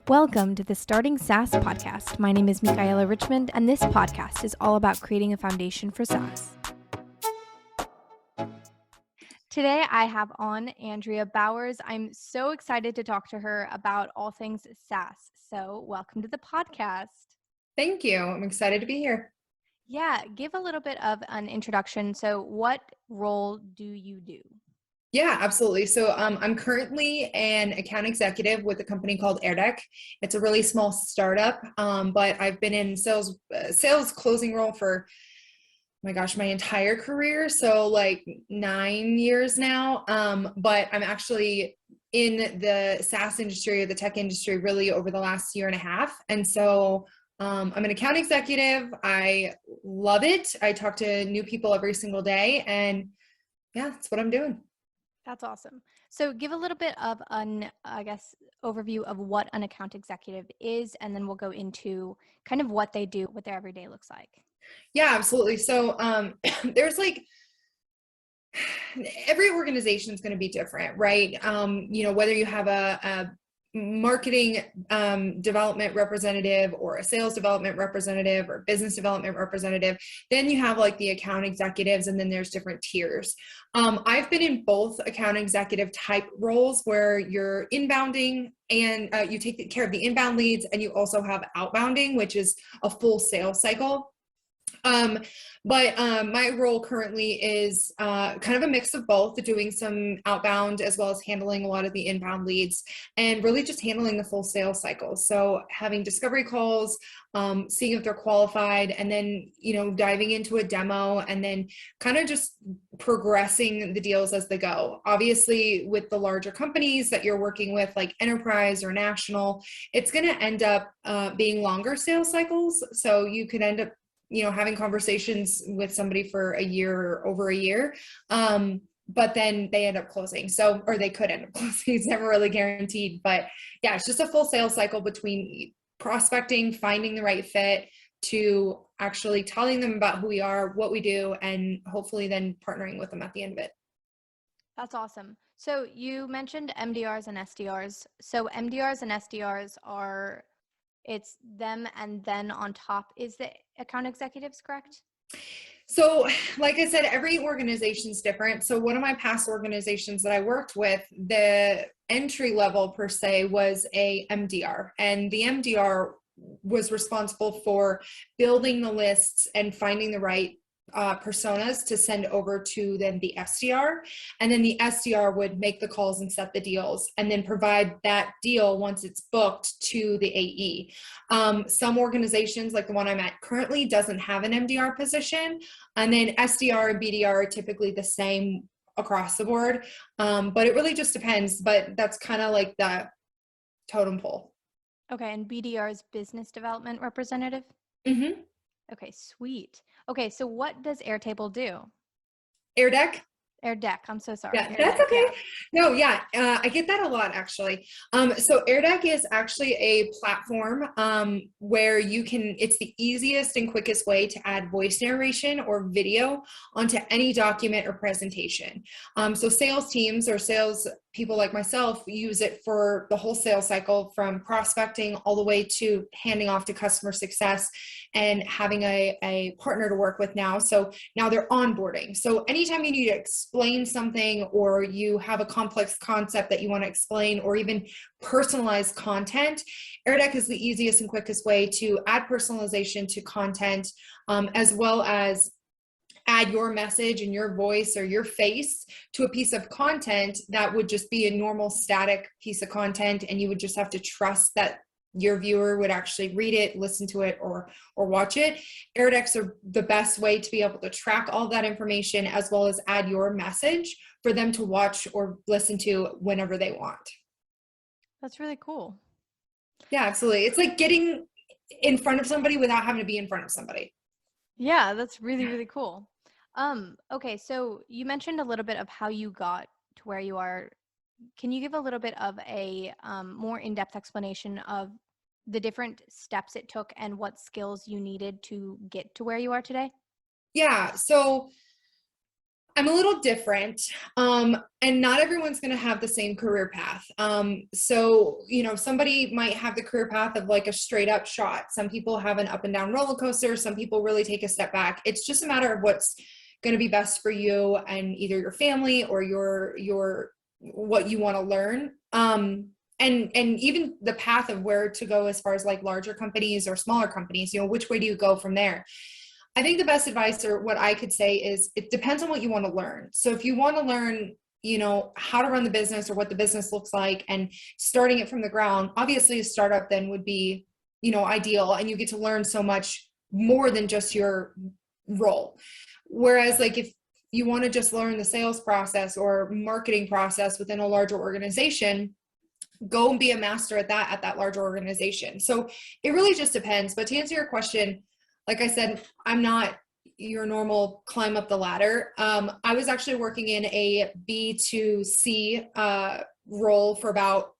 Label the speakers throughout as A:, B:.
A: Welcome to the Starting SaaS podcast. My name is Michaela Richmond, and this podcast is all about creating a foundation for SaaS. Today, I have on Andrea Bowers. I'm so excited to talk to her about all things SaaS. So welcome to the podcast.
B: Thank you. I'm excited to be here.
A: Yeah, give a little bit of an introduction. So what role do you do?
B: Yeah, absolutely. So I'm currently an account executive with a company called AirDeck. It's a really small startup, but I've been in sales closing role for, my entire career. So like 9 years now. But I'm actually in the SaaS industry or the tech industry really over the last year and a half. And so I'm an account executive. I love it. I talk to new people every single day, and yeah, that's what I'm doing.
A: That's awesome. So give a little bit of an, overview of what an account executive is, and then we'll go into kind of what they do, what their everyday looks like.
B: Yeah, absolutely. So there's like, every organization is going to be different, right? Whether you have a marketing development representative or a sales development representative or business development representative, then you have like the account executives, and then there's different tiers. I've been in both account executive type roles where you're inbounding and you take care of the inbound leads, and you also have outbounding, which is a full sales cycle. But my role currently is kind of a mix of both, doing some outbound as well as handling a lot of the inbound leads, and really just handling the full sales cycle. So having discovery calls, seeing if they're qualified, and then, diving into a demo, and then kind of just progressing the deals as they go. Obviously, with the larger companies that you're working with, like enterprise or national, it's going to end up being longer sales cycles. So you could end up having conversations with somebody for a year or over a year. But then they end up closing. Or they could end up closing. It's never really guaranteed. But yeah, it's just a full sales cycle between prospecting, finding the right fit, to actually telling them about who we are, what we do, and hopefully then partnering with them at the end of it.
A: That's awesome. So you mentioned MDRs and SDRs. So MDRs and SDRs it's them, and then on top is the account executives, correct?
B: So like I said, every organization is different. So one of my past organizations that I worked with, the entry level per se was a MDR, and the MDR was responsible for building the lists and finding the right personas to send over to then the SDR, and then the SDR would make the calls and set the deals, and then provide that deal once it's booked to the AE. Some organizations, like the one I'm at currently, doesn't have an MDR position, and then SDR and BDR are typically the same across the board, but it really just depends. But that's kind of like the totem pole.
A: Okay, and BDR is business development representative?
B: Mm-hmm.
A: Okay, sweet. Okay, so what does Airtable do?
B: AirDeck.
A: AirDeck, I'm so sorry.
B: Yeah,
A: AirDeck,
B: that's okay.
A: yeah.
B: No, yeah, I get that a lot actually. So AirDeck is actually a platform where it's the easiest and quickest way to add voice narration or video onto any document or presentation. So sales teams or sales people like myself use it for the whole sales cycle, from prospecting all the way to handing off to customer success and having a partner to work with now. So now they're onboarding. So anytime you need to explain something, or you have a complex concept that you want to explain, or even personalized content, AirDeck is the easiest and quickest way to add personalization to content, as well as add your message and your voice or your face to a piece of content that would just be a normal static piece of content, and you would just have to trust that your viewer would actually read it, listen to it, or watch it. AirDecks are the best way to be able to track all that information, as well as add your message for them to watch or listen to whenever they want.
A: That's really cool.
B: Yeah, absolutely. It's like getting in front of somebody without having to be in front of somebody.
A: Yeah, that's really, really cool. Okay, so you mentioned a little bit of how you got to where you are. Can you give a little bit of a more in-depth explanation of the different steps it took and what skills you needed to get to where you are today?
B: Yeah, so I'm a little different. And not everyone's going to have the same career path. So, somebody might have the career path of like a straight up shot. Some people have an up and down roller coaster. Some people really take a step back. It's just a matter of what's going to be best for you and either your family or your what you want to learn. And even the path of where to go as far as like larger companies or smaller companies, which way do you go from there? I think the best advice, or what I could say, is it depends on what you want to learn. So if you want to learn, how to run the business or what the business looks like and starting it from the ground, obviously a startup then would be, ideal, and you get to learn so much more than just your role. Whereas like if you want to just learn the sales process or marketing process within a larger organization, go and be a master at that larger organization. So it really just depends. But to answer your question, like I said, I'm not your normal climb up the ladder. I was actually working in a B2C role for about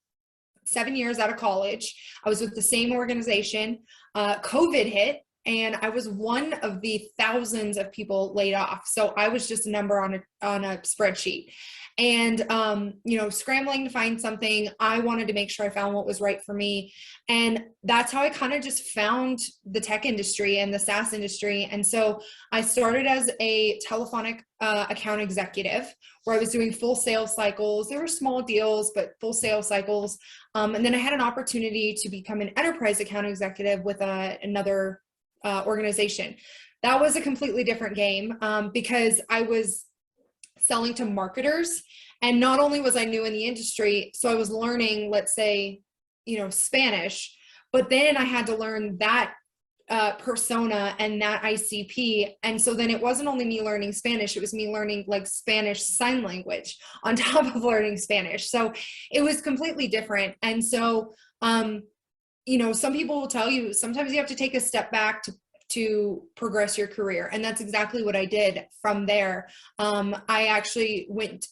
B: 7 years out of college. I was with the same organization. COVID hit, and I was one of the thousands of people laid off. So I was just a number on a spreadsheet. And, scrambling to find something. I wanted to make sure I found what was right for me. And that's how I kind of just found the tech industry and the SaaS industry. And so I started as a telephonic account executive, where I was doing full sales cycles. There were small deals, but full sales cycles. And then I had an opportunity to become an enterprise account executive with another organization. That was a completely different game because I was selling to marketers. And not only was I new in the industry, so I was learning, let's say, Spanish, but then I had to learn that persona and that ICP. And so then it wasn't only me learning Spanish, it was me learning like Spanish sign language on top of learning Spanish. So it was completely different. And so, some people will tell you, sometimes you have to take a step back to progress your career. And that's exactly what I did from there. I actually went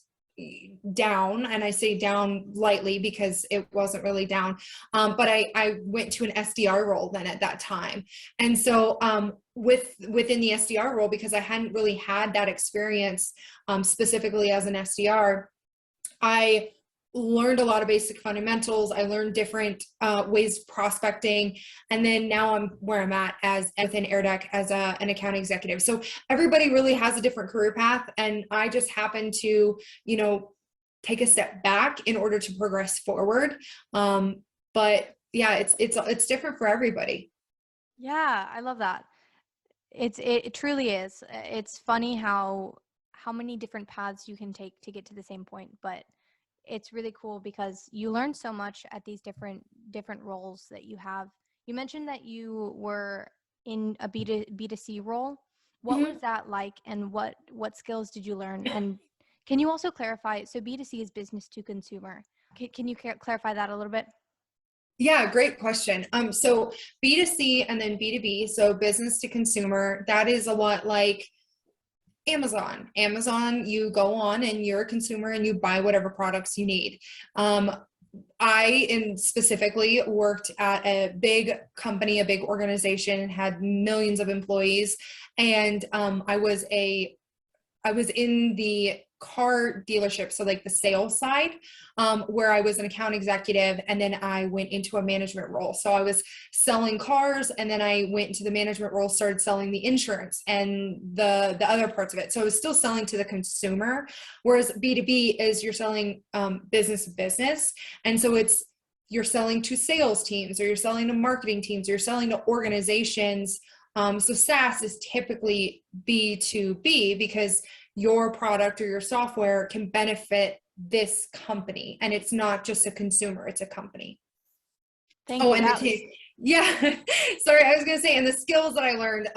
B: down, and I say down lightly because it wasn't really down, but I went to an SDR role then at that time. And so within the SDR role, because I hadn't really had that experience specifically as an SDR, I learned a lot of basic fundamentals. I learned different ways of prospecting. And then now I'm where I'm at as within AirDeck as an account executive. So everybody really has a different career path. And I just happen to, take a step back in order to progress forward. But yeah, it's different for everybody.
A: Yeah, I love that. It truly is. It's funny how many different paths you can take to get to the same point, but it's really cool because you learn so much at these different roles that you have. You mentioned that you were in a B2C role. What was that like, and what skills did you learn? And can you also clarify, so B2C is business to consumer. Can you clarify that a little bit?
B: Yeah, great question. So B2C and then B2B, so business to consumer, that is a lot like Amazon, you go on and you're a consumer and you buy whatever products you need. I specifically worked at a big company, a big organization, had millions of employees. And I was in the car dealership, so like the sales side, where I was an account executive, and then I went into a management role. So I was selling cars, and then I went into the management role, started selling the insurance and the other parts of it. So I was still selling to the consumer, whereas B2B is you're selling business to business. And so you're selling to sales teams, or you're selling to marketing teams, or you're selling to organizations. So SaaS is typically B2B because your product or your software can benefit this company, and it's not just a consumer, it's a company.
A: Thank you.
B: And yeah, sorry, I was going to say, and the skills that I learned,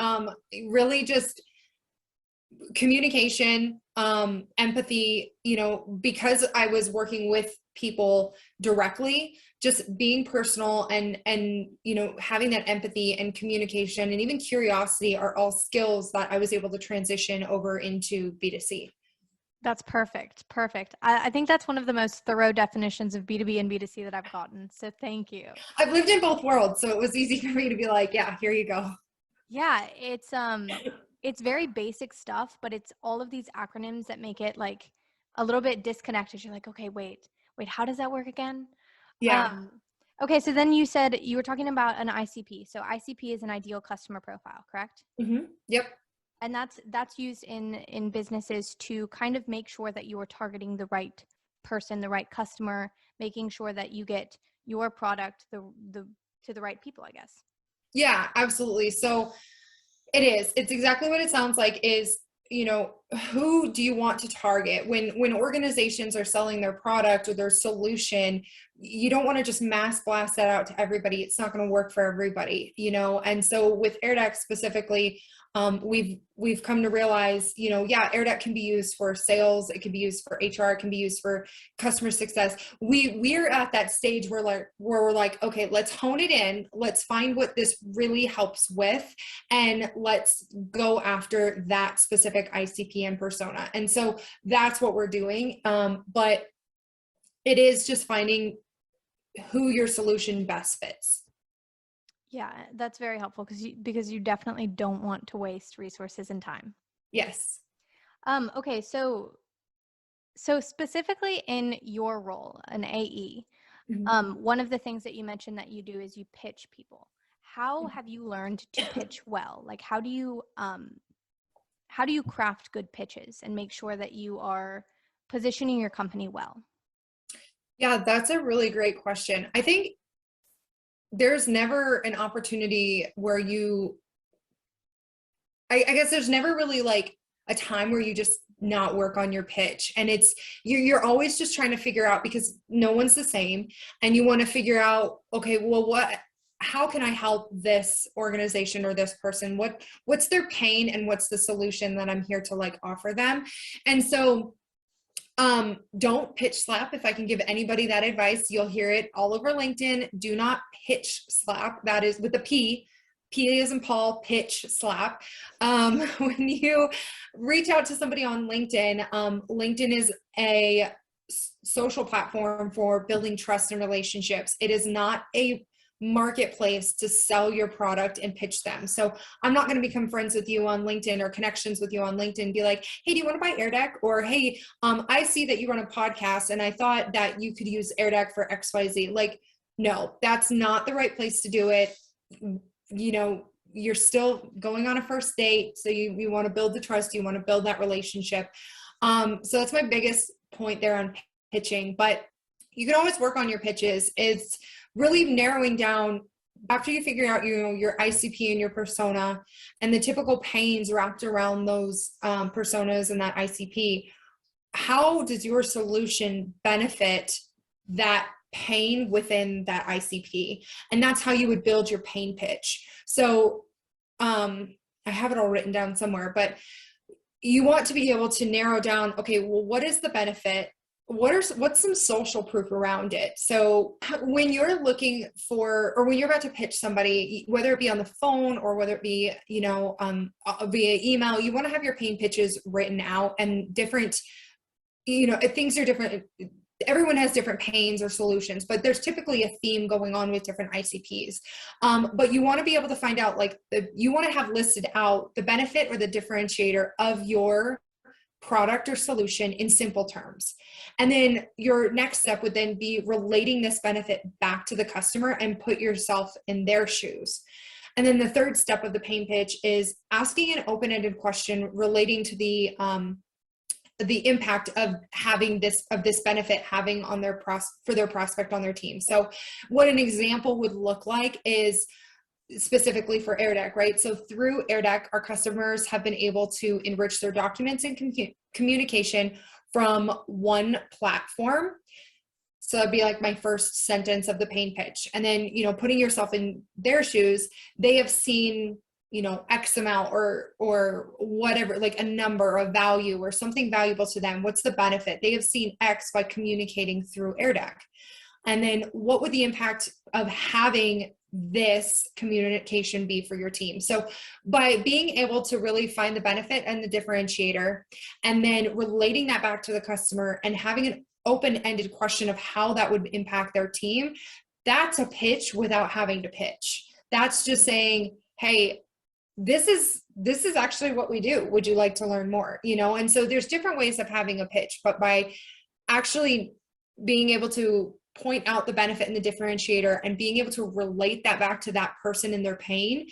B: really just communication, empathy, because I was working with people directly, just being personal and having that empathy and communication and even curiosity are all skills that I was able to transition over into B2C.
A: That's perfect. I think that's one of the most thorough definitions of B2B and B2C that I've gotten. So thank you.
B: I've lived in both worlds, so it was easy for me to be like, yeah, here you go.
A: Yeah, it's very basic stuff, but it's all of these acronyms that make it like a little bit disconnected. You're like, okay, wait, how does that work again?
B: Yeah.
A: Okay, so then you said you were talking about an ICP. So ICP is an ideal customer profile, correct?
B: Yep.
A: And that's used in businesses to kind of make sure that you are targeting the right person, the right customer, making sure that you get your product to the right people, I guess.
B: Yeah, absolutely. So it's exactly what it sounds like is, who do you want to target when organizations are selling their product or their solution? You don't want to just mass blast that out to everybody. It's not going to work for everybody, and so with AirDeck specifically, we've come to realize, yeah, AirDeck can be used for sales, it can be used for HR, it can be used for customer success. We're at that stage where we're like, okay, let's hone it in, let's find what this really helps with, and let's go after that specific ICP and persona. And so that's what we're doing. But it is just finding who your solution best fits.
A: Yeah, that's very helpful because you definitely don't want to waste resources and time.
B: Yes.
A: Okay, so specifically in your role, an AE, one of the things that you mentioned that you do is you pitch people. How have you learned to pitch well? Like, how do you craft good pitches and make sure that you are positioning your company well?
B: Yeah, that's a really great question. I think there's never an opportunity where I guess there's never really like a time where you just not work on your pitch. And you're always just trying to figure out, because no one's the same, and you want to figure out, okay, well, how can I help this organization or this person? What's their pain and what's the solution that I'm here to like offer them? And so don't pitch slap. If I can give anybody that advice, you'll hear it all over LinkedIn. Do not pitch slap. That is with a P. P as in Paul, pitch slap. When you reach out to somebody on LinkedIn, LinkedIn is a social platform for building trust and relationships. It is not a marketplace to sell your product and pitch them. So I'm not going to become friends with you on LinkedIn or connections with you on LinkedIn and be like, hey, do you want to buy AirDeck? Or, hey, I see that you run a podcast and I thought that you could use AirDeck for XYZ. Like, no, that's not the right place to do it. You're still going on a first date. So you want to build the trust, you want to build that relationship. So that's my biggest point there on pitching, but you can always work on your pitches. It's really narrowing down after you figure out, your ICP and your persona and the typical pains wrapped around those personas and that ICP. How does your solution benefit that pain within that ICP? And that's how you would build your pain pitch. So I have it all written down somewhere, but you want to be able to narrow down, okay, well, what is the benefit? What's some social proof around it? So when you're looking for, or when you're about to pitch somebody, whether it be on the phone or whether it be, via email, you want to have your pain pitches written out, and different, things are different. Everyone has different pains or solutions, but there's typically a theme going on with different ICPs. But you want to be able to find out, you want to have listed out the benefit or the differentiator of your product or solution in simple terms. And then your next step would then be relating this benefit back to the customer and put yourself in their shoes. And then the third step of the pain pitch is asking an open-ended question relating to the impact of having this benefit having on for their prospect on their team. So what an example would look like is specifically for AirDeck, right? So through AirDeck, our customers have been able to enrich their documents and communication from one platform. So that'd be like my first sentence of the pain pitch. And then, putting yourself in their shoes, they have seen, X amount or whatever, like a number of value or something valuable to them. What's the benefit? They have seen X by communicating through AirDeck. And then what would the impact of having this communication be for your team? So by being able to really find the benefit and the differentiator, and then relating that back to the customer and having an open-ended question of how that would impact their team, that's a pitch without having to pitch. That's just saying, hey, this is actually what we do. Would you like to learn more? And so there's different ways of having a pitch, but by actually being able to point out the benefit and the differentiator and being able to relate that back to that person and their pain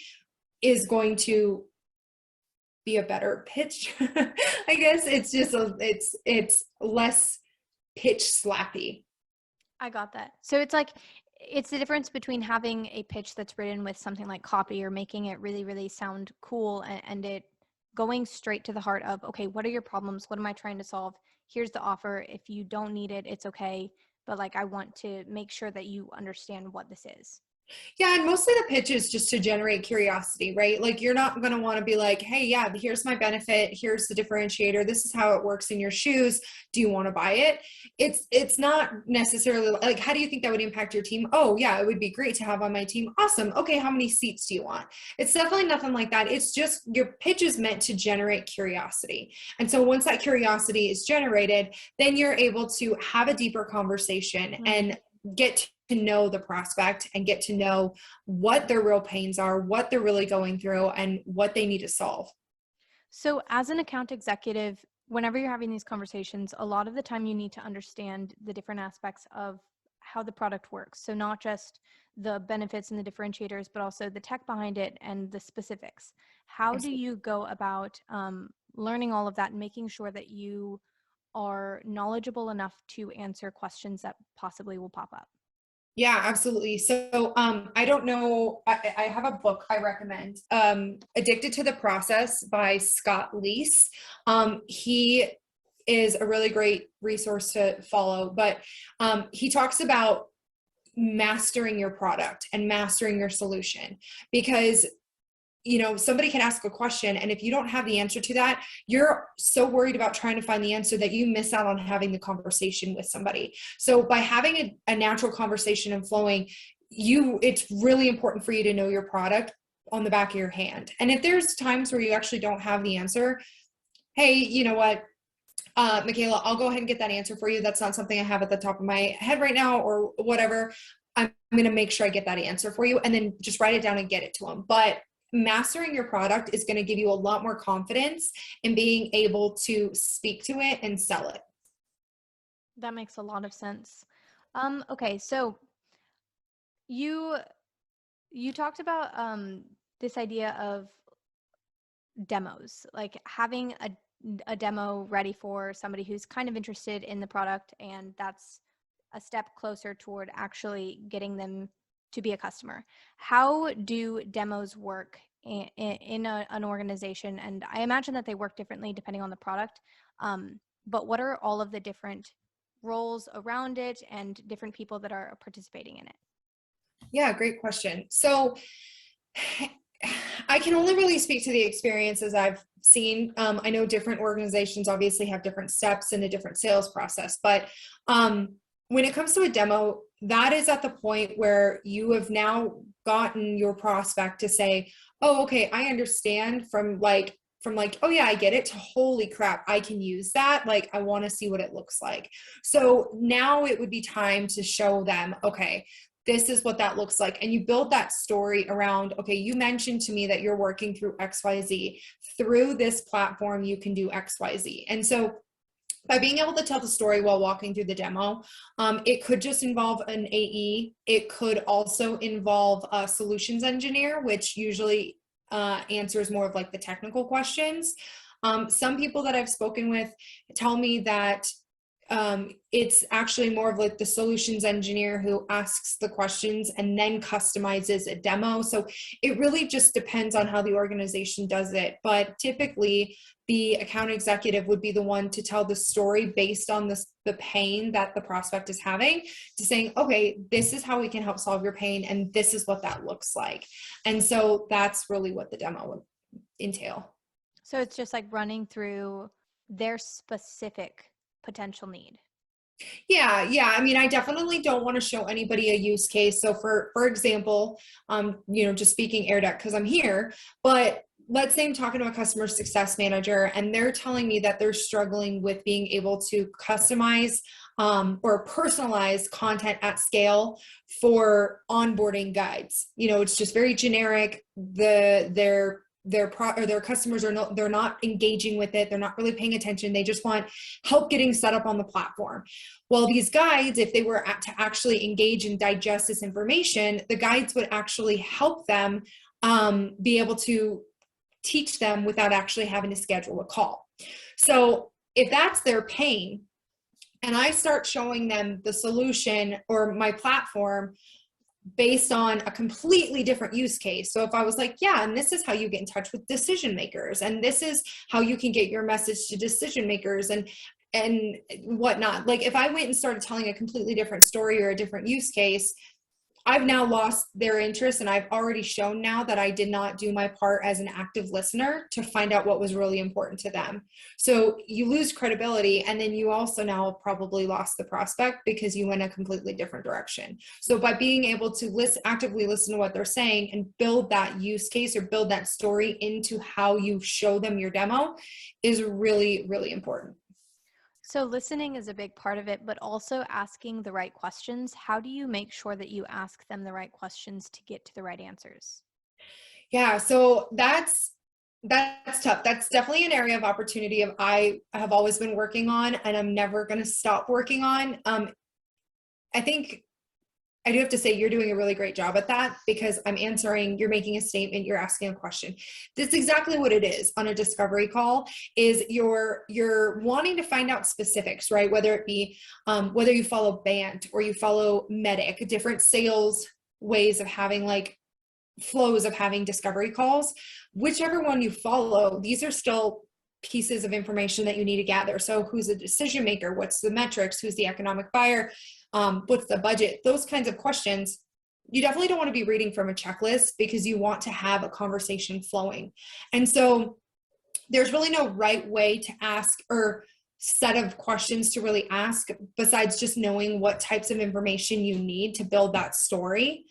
B: is going to be a better pitch. I guess it's just it's less pitch slappy.
A: I got that. So it's like, it's the difference between having a pitch that's written with something like copy or making it really, really sound cool, and it going straight to the heart of, okay, what are your problems? What am I trying to solve? Here's the offer. If you don't need it, it's okay. But like, I want to make sure that you understand what this is.
B: Yeah, and mostly the pitch is just to generate curiosity, right? Like you're not going to want to be like, hey, yeah, here's my benefit. Here's the differentiator. This is how it works in your shoes. Do you want to buy it? It's not necessarily like, how do you think that would impact your team? Oh, yeah, it would be great to have on my team. Awesome. Okay, how many seats do you want? It's definitely nothing like that. It's just your pitch is meant to generate curiosity. And so once that curiosity is generated, then you're able to have a deeper conversation and get to know the prospect and get to know what their real pains are, what they're really going through, and what they need to solve.
A: So as an account executive, whenever you're having these conversations, a lot of the time you need to understand the different aspects of how the product works. So not just the benefits and the differentiators, but also the tech behind it and the specifics. How do you go about learning all of that and making sure that you are knowledgeable enough to answer questions that possibly will pop up?
B: Yeah, absolutely. So I don't know, I have a book I recommend, Addicted to the Process by Scott Leese. He is a really great resource to follow, but he talks about mastering your product and mastering your solution, because somebody can ask a question, and if you don't have the answer to that, you're so worried about trying to find the answer that you miss out on having the conversation with somebody. So by having a natural conversation and flowing, it's really important for you to know your product on the back of your hand. And if there's times where you actually don't have the answer, hey, you know what, Michaela, I'll go ahead and get that answer for you. That's not something I have at the top of my head right now, or whatever. I'm going to make sure I get that answer for you, and then just write it down and get it to them. But mastering your product is going to give you a lot more confidence in being able to speak to it and sell it.
A: That makes a lot of sense. Okay, so you talked about this idea of demos, like having a demo ready for somebody who's kind of interested in the product, and that's a step closer toward actually getting them to be a customer. How do demos work in an organization? And I imagine that they work differently depending on the product. But what are all of the different roles around it and different people that are participating in it?
B: Yeah, great question. So I can only really speak to the experiences I've seen. I know different organizations obviously have different steps in a different sales process, but when it comes to a demo, that is at the point where you have now gotten your prospect to say, oh, okay, I understand, from like, oh yeah, I get it, to holy crap, I can use that. Like, I want to see what it looks like. So now it would be time to show them, okay, this is what that looks like. And you build that story around, okay, you mentioned to me that you're working through XYZ. Through this platform, you can do XYZ. And so by being able to tell the story while walking through the demo, it could just involve an AE. It could also involve a solutions engineer, which usually answers more of like the technical questions. Some people that I've spoken with tell me that it's actually more of like the solutions engineer who asks the questions and then customizes a demo. So it really just depends on how the organization does it. But typically the account executive would be the one to tell the story based on the pain that the prospect is having, to saying, okay, this is how we can help solve your pain, and this is what that looks like. And so that's really what the demo would entail.
A: So it's just like running through their specific potential need.
B: Yeah. I mean, I definitely don't want to show anybody a use case. So for example, just speaking AirDeck because I'm here, but let's say I'm talking to a customer success manager and they're telling me that they're struggling with being able to customize or personalize content at scale for onboarding guides. It's just very generic. Their their customers they're not engaging with it. They're not really paying attention. They just want help getting set up on the platform. Well, these guides, if they were to actually engage and digest this information, the guides would actually help them be able to teach them without actually having to schedule a call. So if that's their pain, and I start showing them the solution or my platform based on a completely different use case. So if I was like, yeah, and this is how you get in touch with decision makers, and this is how you can get your message to decision makers and whatnot. Like if I went and started telling a completely different story or a different use case, I've now lost their interest, and I've already shown now that I did not do my part as an active listener to find out what was really important to them. So you lose credibility, and then you also now probably lost the prospect because you went a completely different direction. So by being able to actively listen to what they're saying and build that use case or build that story into how you show them your demo is really, really important.
A: So listening is a big part of it, but also asking the right questions. How do you make sure that you ask them the right questions to get to the right answers?
B: Yeah, so that's tough. That's definitely an area of opportunity I have always been working on, and I'm never going to stop working on. I think I do have to say you're doing a really great job at that, because you're making a statement, you're asking a question. That's exactly what it is on a discovery call. Is you're wanting to find out specifics, right? Whether it be whether you follow BANT or you follow MEDIC, different sales ways of having, like, flows of having discovery calls. Whichever one you follow, these are still pieces of information that you need to gather. So who's the decision maker? What's the metrics? Who's the economic buyer? What's the budget? Those kinds of questions. You definitely don't want to be reading from a checklist, because you want to have a conversation flowing. And so there's really no right way to ask or set of questions to really ask, besides just knowing what types of information you need to build that story.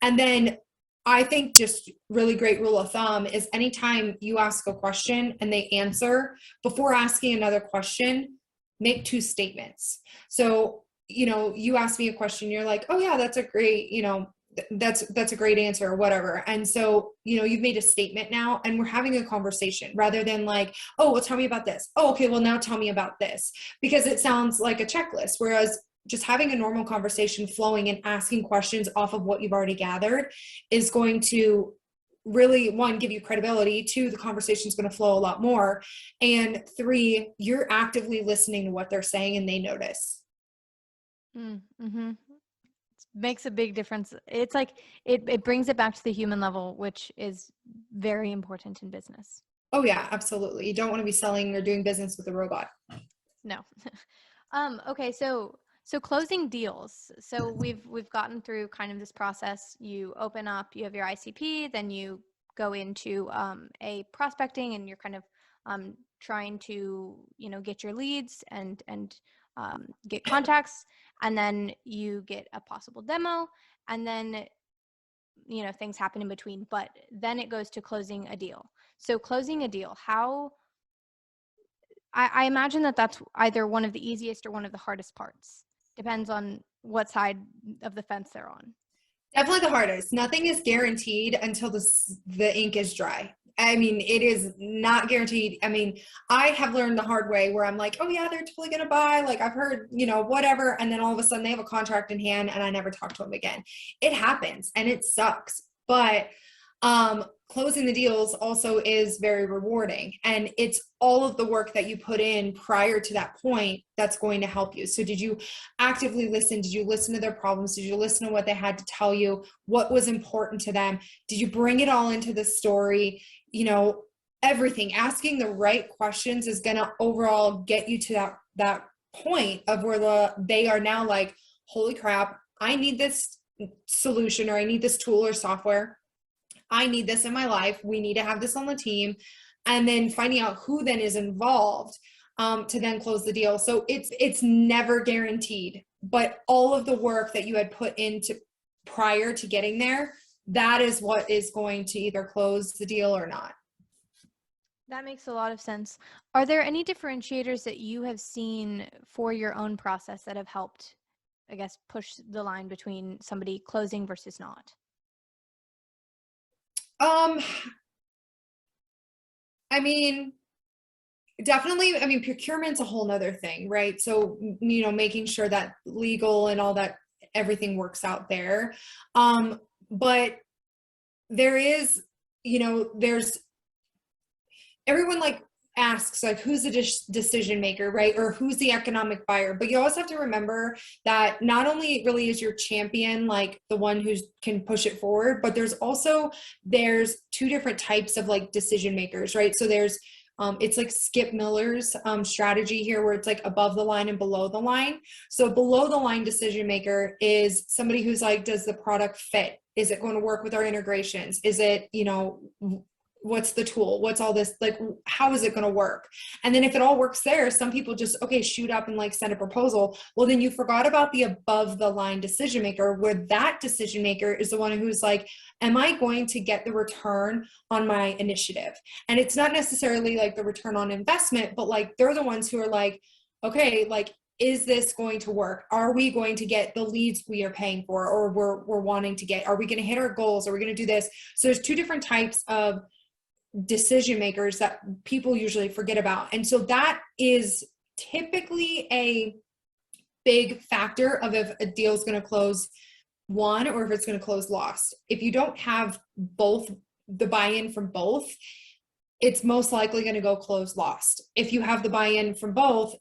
B: And then I think just really great rule of thumb is anytime you ask a question and they answer, before asking another question, make two statements. So, you ask me a question, you're like, oh yeah, that's a great, that's a great answer or whatever. And so, you've made a statement now, and we're having a conversation, rather than like, oh, well, tell me about this. Oh, okay, well, now tell me about this, because it sounds like a checklist. Whereas just having a normal conversation flowing and asking questions off of what you've already gathered is going to really, one, give you credibility. Two, the conversation is going to flow a lot more. And three, you're actively listening to what they're saying and they notice.
A: Mm-hmm. Makes a big difference. It's like it brings it back to the human level, which is very important in business.
B: Oh yeah, absolutely. You don't want to be selling or doing business with a robot.
A: No. Okay, so closing deals. So we've gotten through kind of this process. You open up, you have your ICP, then you go into a prospecting, and you're kind of trying to get your leads and get contacts, and then you get a possible demo, and then things happen in between. But then it goes to closing a deal. So closing a deal, how I imagine that that's either one of the easiest or one of the hardest parts. Depends on what side of the fence they're on.
B: Definitely the hardest. Nothing is guaranteed until the ink is dry. I mean, it is not guaranteed. I mean, I have learned the hard way where I'm like, oh yeah, they're totally going to buy. Like I've heard, whatever. And then all of a sudden they have a contract in hand and I never talk to them again. It happens and it sucks. But closing the deals also is very rewarding, and it's all of the work that you put in prior to that point that's going to help you. So did you actively listen? Did you listen to their problems? Did you listen to what they had to tell you? What was important to them? Did you bring it all into the story? Everything. Asking the right questions is going to overall get you to that point of where they are now like, holy crap, I need this solution, or I need this tool or software. I need this in my life. We need to have this on the team. And then finding out who then is involved to then close the deal. So it's never guaranteed, but all of the work that you had put into prior to getting there, that is what is going to either close the deal or not.
A: That makes a lot of sense. Are there any differentiators that you have seen for your own process that have helped, I guess, push the line between somebody closing versus not?
B: I mean, definitely. I mean, procurement's a whole nother thing, right? So, making sure that legal and all that, everything works out there. But there is, there's everyone like asks like who's the decision maker, right? Or who's the economic buyer. But you always have to remember that not only really is your champion like the one who can push it forward, but there's two different types of like decision makers, right? So there's it's like Skip Miller's strategy here, where it's like above the line and below the line. So below the line decision maker is somebody who's like, does the product fit? Is it going to work with our integrations? Is it, what's the tool? What's all this? Like, how is it going to work? And then if it all works there, some people just, okay, shoot up and like send a proposal. Well, then you forgot about the above the line decision maker, where that decision maker is the one who's like, am I going to get the return on my initiative? And it's not necessarily like the return on investment, but like they're the ones who are like, okay, like, is this going to work? Are we going to get the leads we are paying for, or we're wanting to get? Are we going to hit our goals? Are we going to do this? So there's two different types of decision makers that people usually forget about. And so that is typically a big factor of if a deal is going to close won or if it's going to close lost. If you don't have both, the buy-in from both, it's most likely going to go close lost. If you have the buy-in from both,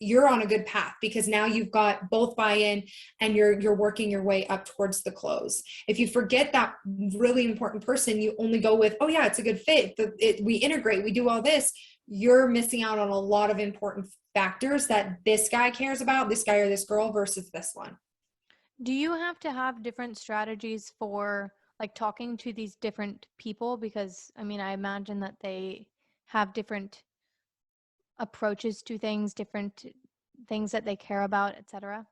B: you're on a good path, because now you've got both buy-in and you're working your way up towards the close. If you forget that really important person, you only go with, oh yeah, it's a good fit, we integrate, we do all this, you're missing out on a lot of important factors that this guy cares about, this guy or this girl versus this one.
A: Do you have to have different strategies for like talking to these different people? Because I mean, I imagine that they have different approaches to things, different things that they care about, etc.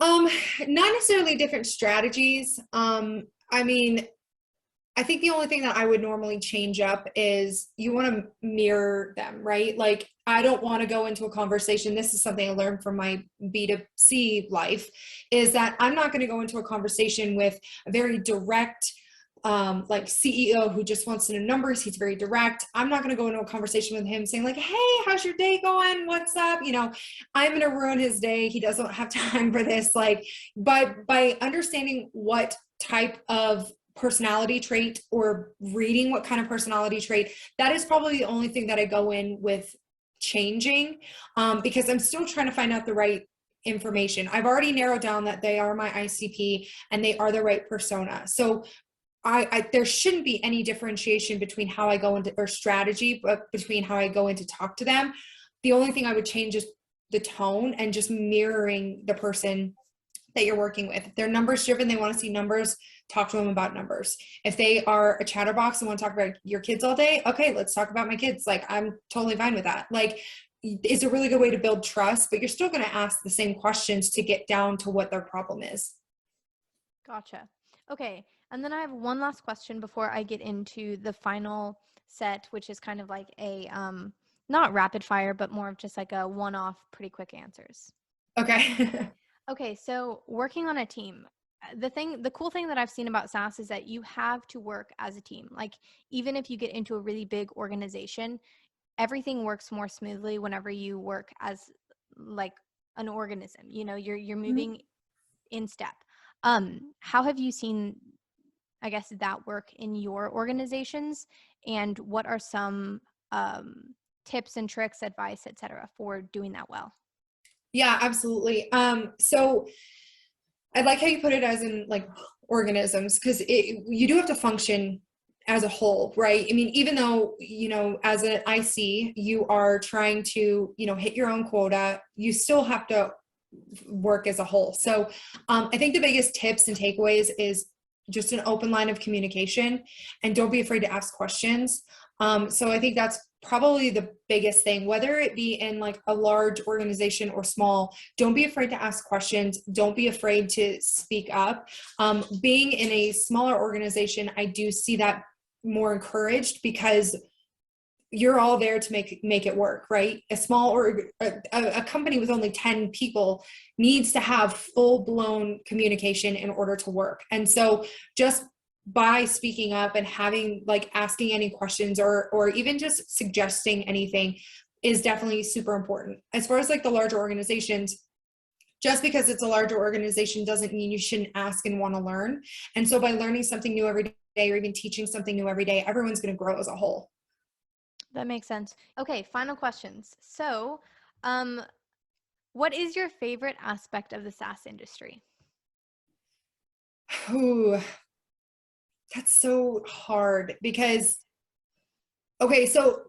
B: Not necessarily different strategies. I mean, I think the only thing that I would normally change up is you want to mirror them, right? Like, I don't want to go into a conversation. This is something I learned from my B2C life, is that I'm not going to go into a conversation with a very direct, like CEO who just wants to know numbers. He's very direct. I'm not going to go into a conversation with him saying like, hey, how's your day going? What's up? I'm going to ruin his day. He doesn't have time for this. Like, but by understanding what type of personality trait, or reading what kind of personality trait, that is probably the only thing that I go in with changing, because I'm still trying to find out the right information. I've already narrowed down that they are my ICP and they are the right persona. So there shouldn't be any differentiation between how I go into, or strategy, but between how I go in to talk to them. The only thing I would change is the tone and just mirroring the person that you're working with. If they're numbers driven, they want to see numbers, talk to them about numbers. If they are a chatterbox and want to talk about your kids all day, okay, let's talk about my kids. Like, I'm totally fine with that. Like, it's a really good way to build trust, but you're still going to ask the same questions to get down to what their problem is.
A: Gotcha. Okay. And then I have one last question before I get into the final set, which is kind of like a, not rapid fire, but more of just like a one-off, pretty quick answers.
B: Okay.
A: Okay. So working on a team, the cool thing that I've seen about SaaS is that you have to work as a team. Like, even if you get into a really big organization, everything works more smoothly whenever you work as like an organism. You're moving in step. How have you seen, I guess, that work in your organizations, and what are some tips and tricks, advice, etc., for doing that well?
B: Yeah, absolutely. So I like how you put it as in like organisms, because you do have to function as a whole, right? I mean, even though, as an IC, you are trying to, hit your own quota, you still have to work as a whole. So I think the biggest tips and takeaways is just an open line of communication, and don't be afraid to ask questions. So I think that's probably the biggest thing, whether it be in like a large organization or small. Don't be afraid to ask questions. Don't be afraid to speak up. Being in a smaller organization, I do see that more encouraged, because you're all there to make it work, right? A small or a company with only 10 people needs to have full blown communication in order to work. And so just by speaking up and having like asking any questions or even just suggesting anything is definitely super important. As far as like the larger organizations, just because it's a larger organization doesn't mean you shouldn't ask and want to learn. And so by learning something new every day or even teaching something new every day, everyone's going to grow as a whole.
A: That makes sense. Okay, final questions. So, what is your favorite aspect of the SaaS industry?
B: Ooh, that's so hard because, okay, so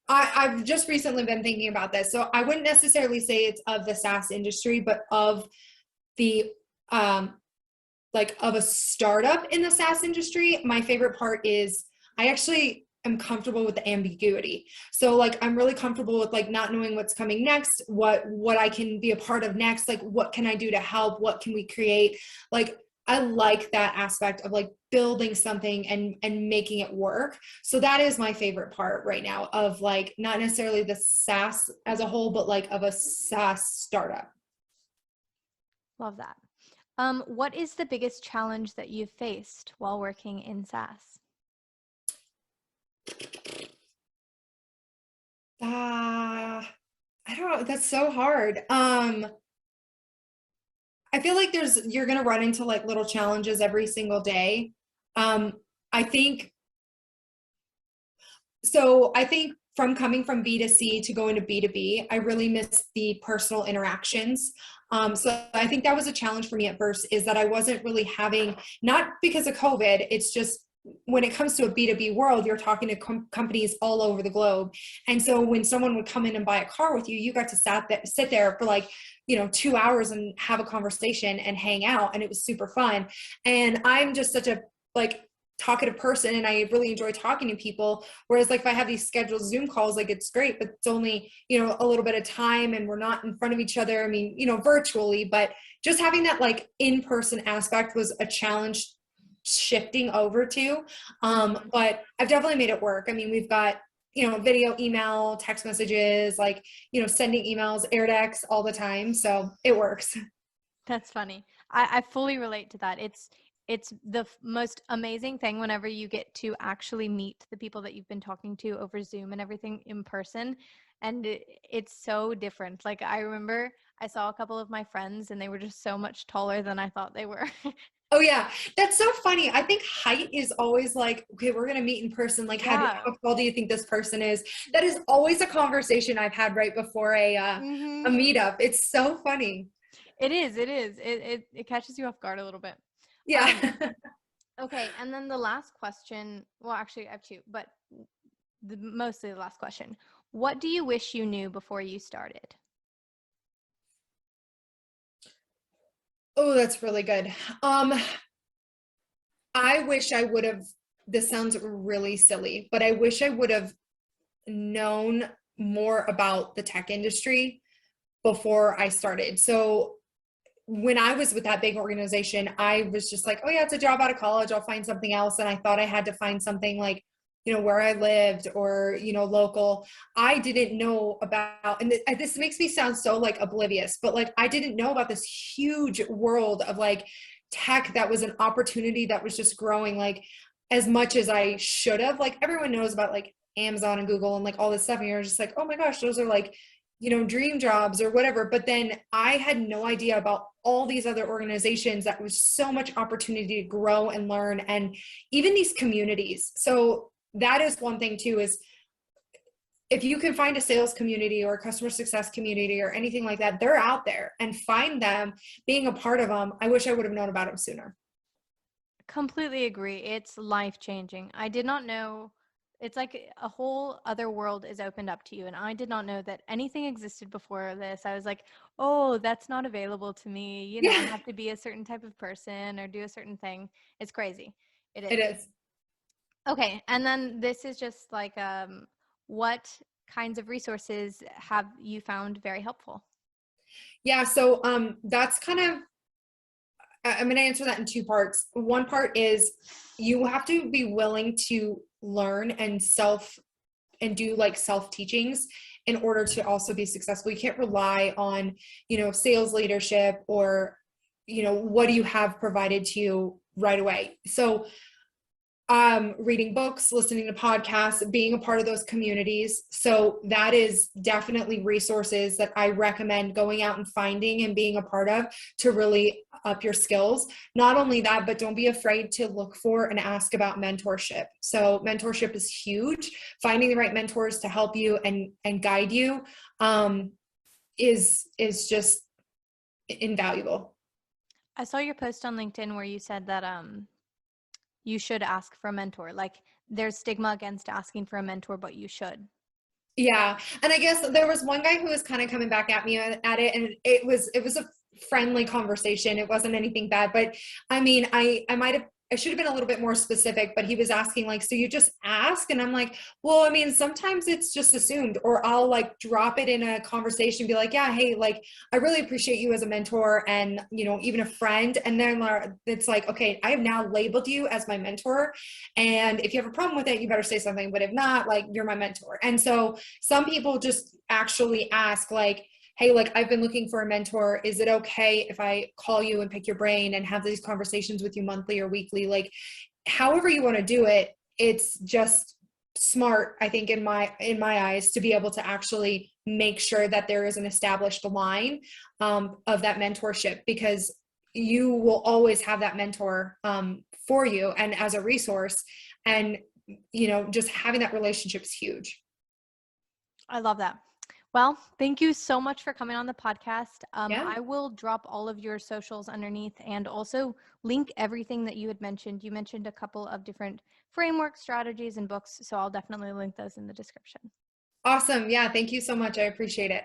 B: I've just recently been thinking about this. So I wouldn't necessarily say it's of the SaaS industry, but of the, like of a startup in the SaaS industry. My favorite part is I actually am comfortable with the ambiguity. So like, I'm really comfortable with like not knowing what's coming next, what I can be a part of next, like what can I do to help? What can we create? Like, I like that aspect of like building something and making it work. So that is my favorite part right now of like, not necessarily the SaaS as a whole, but like of a SaaS startup.
A: Love that. What is the biggest challenge that you've faced while working in SaaS?
B: I don't know. That's so hard. I feel like you're going to run into like little challenges every single day. I think, so I think from coming from B2C to going to B2B, I really miss the personal interactions. So I think that was a challenge for me at first, is that I wasn't really having, not because of COVID, it's just when it comes to a B2B world, you're talking to companies all over the globe. And so when someone would come in and buy a car with you, you got to sit there for like, 2 hours and have a conversation and hang out. And it was super fun. And I'm just such a like talkative person, and I really enjoy talking to people. Whereas like if I have these scheduled Zoom calls, like it's great, but it's only, a little bit of time and we're not in front of each other. I mean, virtually, but just having that like in-person aspect was a challenge shifting over to. But I've definitely made it work. I mean, we've got, video, email, text messages, like, sending emails, AirDecks all the time. So it works.
A: That's funny. I fully relate to that. It's the most amazing thing whenever you get to actually meet the people that you've been talking to over Zoom and everything in person. And it's so different. Like I remember I saw a couple of my friends and they were just so much taller than I thought they were.
B: Oh yeah, that's so funny. I think height is always like, okay, we're gonna meet in person. Like,
A: Yeah.
B: how tall do you think this person is? That is always a conversation I've had right before a
A: Mm-hmm.
B: meetup. It's so funny.
A: It is. It is. It catches you off guard a little bit.
B: Yeah.
A: Okay. And then the last question, well, actually I have two, but mostly the last question. What do you wish you knew before you started?
B: Oh, that's really good. I wish I would have, this sounds really silly, but I wish I would have known more about the tech industry before I started. So when I was with that big organization, I was just like, oh yeah, it's a job out of college. I'll find something else. And I thought I had to find something like, where I lived or, local. I didn't know about, and this makes me sound so like oblivious, but like, I didn't know about this huge world of like tech that was an opportunity that was just growing like as much as I should have. Like everyone knows about like Amazon and Google and like all this stuff. And you're just like, oh my gosh, those are like, dream jobs or whatever. But then I had no idea about all these other organizations that was so much opportunity to grow and learn, and even these communities. So that is one thing too, is if you can find a sales community or a customer success community or anything like that, they're out there, and find them, being a part of them. I wish I would have known about them sooner.
A: Completely agree. It's life-changing. I did not know. It's like a whole other world is opened up to you. And I did not know that anything existed before this. I was like, oh, that's not available to me. I
B: Yeah,
A: have to be a certain type of person or do a certain thing. It's crazy. It
B: it
A: is.
B: is.
A: Okay. And then this is just like, what kinds of resources have you found very helpful?
B: Yeah, so that's kind of, I'm going to answer that in two parts. One part is you have to be willing to learn and do like self teachings in order to also be successful. You can't rely on, sales leadership or, what do you have provided to you right away. So reading books, listening to podcasts, being a part of those communities. So that is definitely resources that I recommend going out and finding and being a part of to really up your skills. Not only that, but don't be afraid to look for and ask about mentorship. So mentorship is huge. Finding the right mentors to help you and guide you is just invaluable.
A: I saw your post on LinkedIn where you said that you should ask for a mentor. Like there's stigma against asking for a mentor, but you should.
B: Yeah. And I guess there was one guy who was kind of coming back at me at it, and it was a friendly conversation. It wasn't anything bad, but I mean, I should have been a little bit more specific, but he was asking like, so you just ask? And I'm like, well, I mean, sometimes it's just assumed, or I'll like drop it in a conversation, be like, yeah, hey, like, I really appreciate you as a mentor and, you know, even a friend. And then it's like, okay, I have now labeled you as my mentor. And if you have a problem with it, you better say something. But if not, like, you're my mentor. And so some people just actually ask like, hey, like, I've been looking for a mentor. Is it okay if I call you and pick your brain and have these conversations with you monthly or weekly? Like, however you want to do it, it's just smart, I think, in my eyes, to be able to actually make sure that there is an established line of that mentorship, because you will always have that mentor for you and as a resource. And, you know, just having that relationship is huge.
A: I love that. Well, thank you so much for coming on the podcast.
B: Yeah.
A: I will drop all of your socials underneath and also link everything that you had mentioned. You mentioned a couple of different framework strategies and books, so I'll definitely link those in the description.
B: Awesome. Yeah. Thank you so much. I appreciate it.